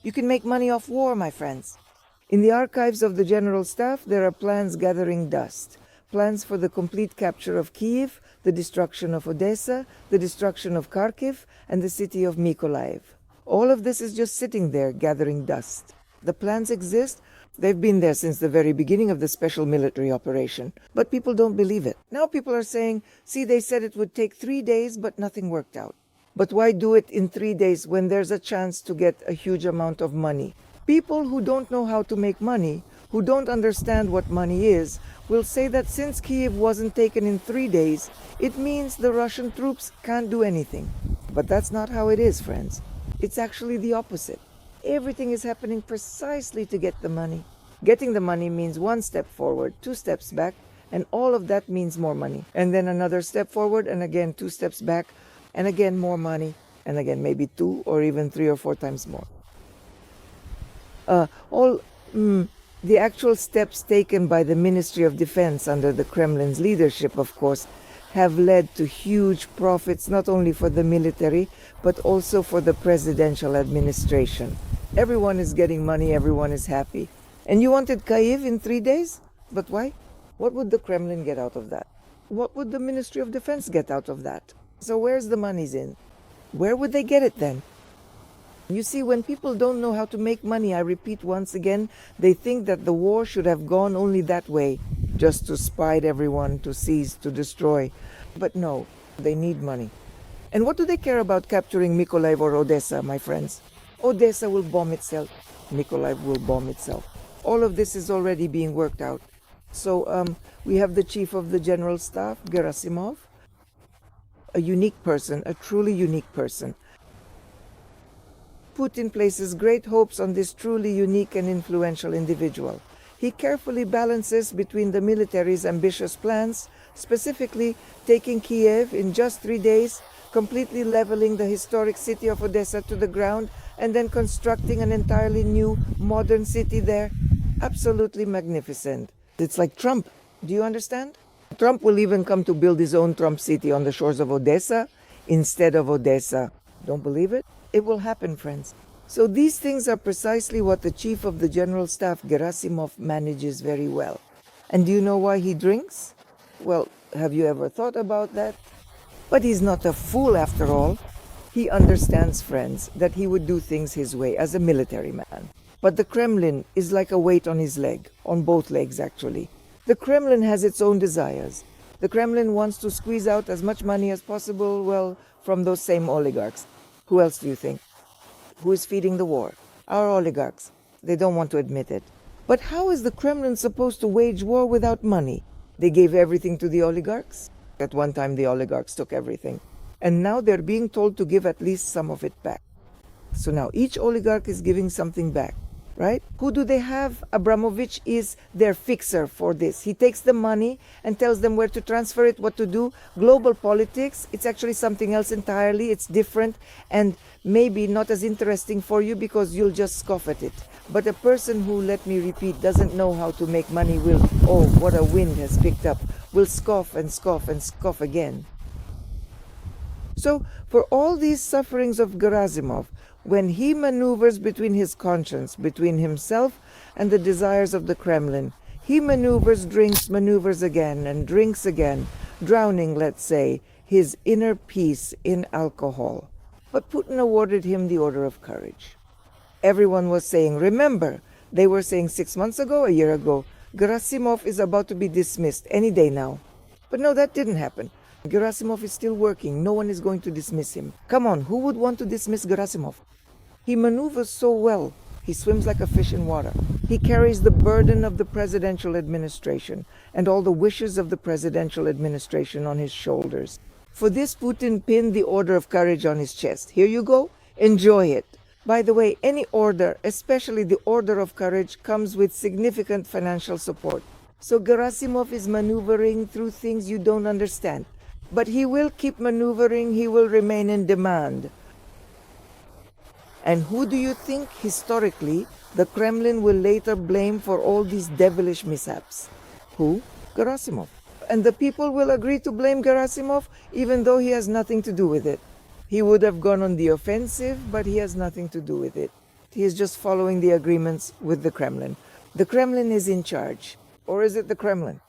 You can make money off war, my friends. In the archives of the General Staff, there are plans gathering dust. Plans for the complete capture of Kiev, the destruction of Odessa, the destruction of Kharkiv, and the city of Mykolaiv. All of this is just sitting there, gathering dust. The plans exist. They've been there since the very beginning of the special military operation. But people don't believe it. Now people are saying, see, they said it would take 3 days, but nothing worked out. But why do it in 3 days when there's a chance to get a huge amount of money? People who don't know how to make money, who don't understand what money is, will say that since Kiev wasn't taken in 3 days, it means the Russian troops can't do anything. But that's not how it is, friends. It's actually the opposite. Everything is happening precisely to get the money. Getting the money means 1 step forward, 2 steps back, and all of that means more money. And then another step forward, and again 2 steps back, and again more money, and again maybe 2 or even 3 or 4 times more. The actual steps taken by the Ministry of Defense under the Kremlin's leadership, of course, have led to huge profits not only for the military, but also for the presidential administration. Everyone is getting money, everyone is happy. And you wanted Kyiv in 3 days? But why? What would the Kremlin get out of that? What would the Ministry of Defense get out of that? So where's the money's in? Where would they get it then? You see, when people don't know how to make money, I repeat once again, they think that the war should have gone only that way, just to spite everyone, to seize, to destroy. But no, they need money. And what do they care about capturing Mykolaiv or Odessa, my friends? Odessa will bomb itself. Mykolaiv will bomb itself. All of this is already being worked out. So we have the chief of the General Staff, Gerasimov, a unique person, a truly unique person. Putin places great hopes on this truly unique and influential individual. He carefully balances between the military's ambitious plans, specifically taking Kiev in just 3 days, completely leveling the historic city of Odessa to the ground, and then constructing an entirely new, modern city there. Absolutely magnificent. It's like Trump. Do you understand? Trump will even come to build his own Trump city on the shores of Odessa instead of Odessa. Don't believe it? It will happen, friends. So these things are precisely what the chief of the General Staff, Gerasimov, manages very well. And do you know why he drinks? Well, have you ever thought about that? But he's not a fool after all. He understands, friends, that he would do things his way as a military man. But the Kremlin is like a weight on his leg, on both legs actually. The Kremlin has its own desires. The Kremlin wants to squeeze out as much money as possible, well, from those same oligarchs. Who else do you think? Who is feeding the war? Our oligarchs. They don't want to admit it. But how is the Kremlin supposed to wage war without money? They gave everything to the oligarchs. At one time the oligarchs took everything. And now they're being told to give at least some of it back. So now each oligarch is giving something back, right? Who do they have? Abramovich is their fixer for this. He takes the money and tells them where to transfer it, what to do. Global politics, it's actually something else entirely. It's different and maybe not as interesting for you because you'll just scoff at it. But a person who, let me repeat, doesn't know how to make money will, oh, what a wind has picked up, will scoff and scoff and scoff again. So for all these sufferings of Gerasimov, when he maneuvers between his conscience, between himself and the desires of the Kremlin, he maneuvers, drinks, maneuvers again, and drinks again, drowning, let's say, his inner peace in alcohol. But Putin awarded him the Order of Courage. Everyone was saying, remember, they were saying 6 months ago, a year ago, Gerasimov is about to be dismissed any day now. But no, that didn't happen. Gerasimov is still working. No one is going to dismiss him. Come on, who would want to dismiss Gerasimov? He maneuvers so well. He swims like a fish in water. He carries the burden of the presidential administration and all the wishes of the presidential administration on his shoulders. For this, Putin pinned the Order of Courage on his chest. Here you go. Enjoy it. By the way, any order, especially the Order of Courage, comes with significant financial support. So Gerasimov is maneuvering through things you don't understand. But he will keep maneuvering. He will remain in demand. And who do you think, historically, the Kremlin will later blame for all these devilish mishaps? Who? Gerasimov. And the people will agree to blame Gerasimov, even though he has nothing to do with it. He would have gone on the offensive, but he has nothing to do with it. he is just following the agreements with the Kremlin. The Kremlin is in charge. Or is it the Kremlin?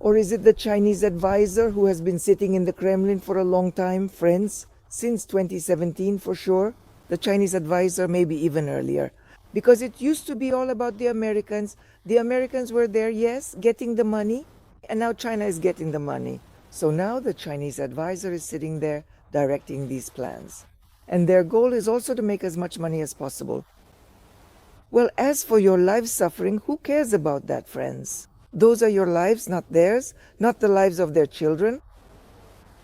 Or is it the Chinese advisor who has been sitting in the Kremlin for a long time, friends? Since 2017 for sure. The Chinese advisor maybe even earlier. Because it used to be all about the Americans. The Americans were there, yes, getting the money. And now China is getting the money. So now the Chinese advisor is sitting there directing these plans. And their goal is also to make as much money as possible. Well, as for your lives suffering, who cares about that, friends? Those are your lives, not theirs, not the lives of their children.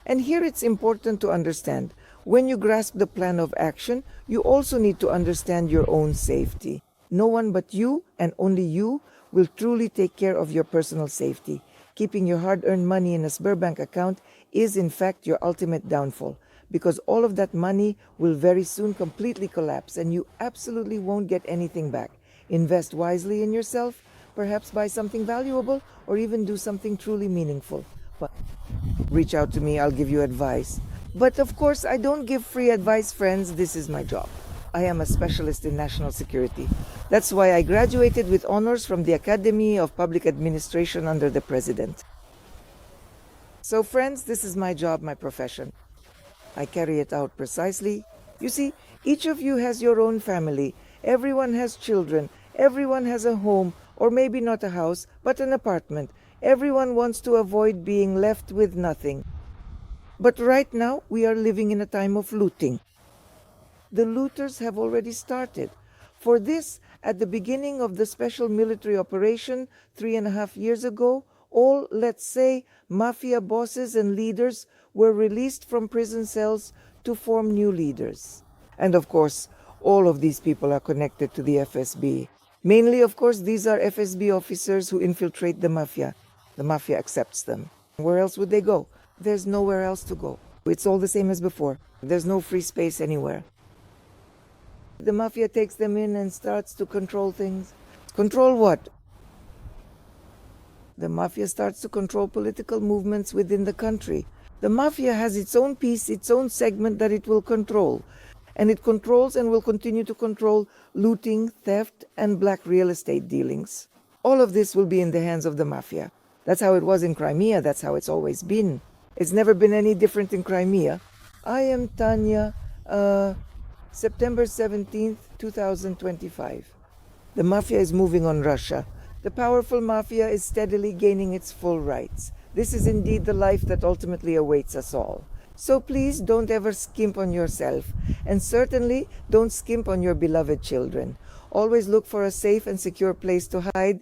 And here it's important to understand, when you grasp the plan of action, you also need to understand your own safety. No one but you, and only you, will truly take care of your personal safety. Keeping your hard-earned money in a Sberbank account is in fact your ultimate downfall, because all of that money will very soon completely collapse and you absolutely won't get anything back. Invest wisely in yourself, perhaps buy something valuable, or even do something truly meaningful. But reach out to me, I'll give you advice. But of course, I don't give free advice, friends. This is my job. I am a specialist in national security. That's why I graduated with honors from the Academy of Public Administration under the President. So friends, this is my job, my profession. I carry it out precisely. You see, each of you has your own family. Everyone has children. Everyone has a home, or maybe not a house, but an apartment. Everyone wants to avoid being left with nothing. But right now, we are living in a time of looting. The looters have already started. For this, at the beginning of the special military operation 3.5 years ago, all, let's say, mafia bosses and leaders were released from prison cells to form new leaders. And of course, all of these people are connected to the FSB. Mainly, of course, these are FSB officers who infiltrate the mafia. The mafia accepts them. Where else would they go? There's nowhere else to go. It's all the same as before. There's no free space anywhere. The mafia takes them in and starts to control things. Control what? The mafia starts to control political movements within the country. The mafia has its own piece, its own segment that it will control. And it controls and will continue to control looting, theft, and black real estate dealings. All of this will be in the hands of the mafia. That's how it was in Crimea. That's how it's always been. It's never been any different in Crimea. I am Tanya, September 17th, 2025. The mafia is moving on Russia. The powerful mafia is steadily gaining its full rights. This is indeed the life that ultimately awaits us all. So please don't ever skimp on yourself, and certainly don't skimp on your beloved children. Always look for a safe and secure place to hide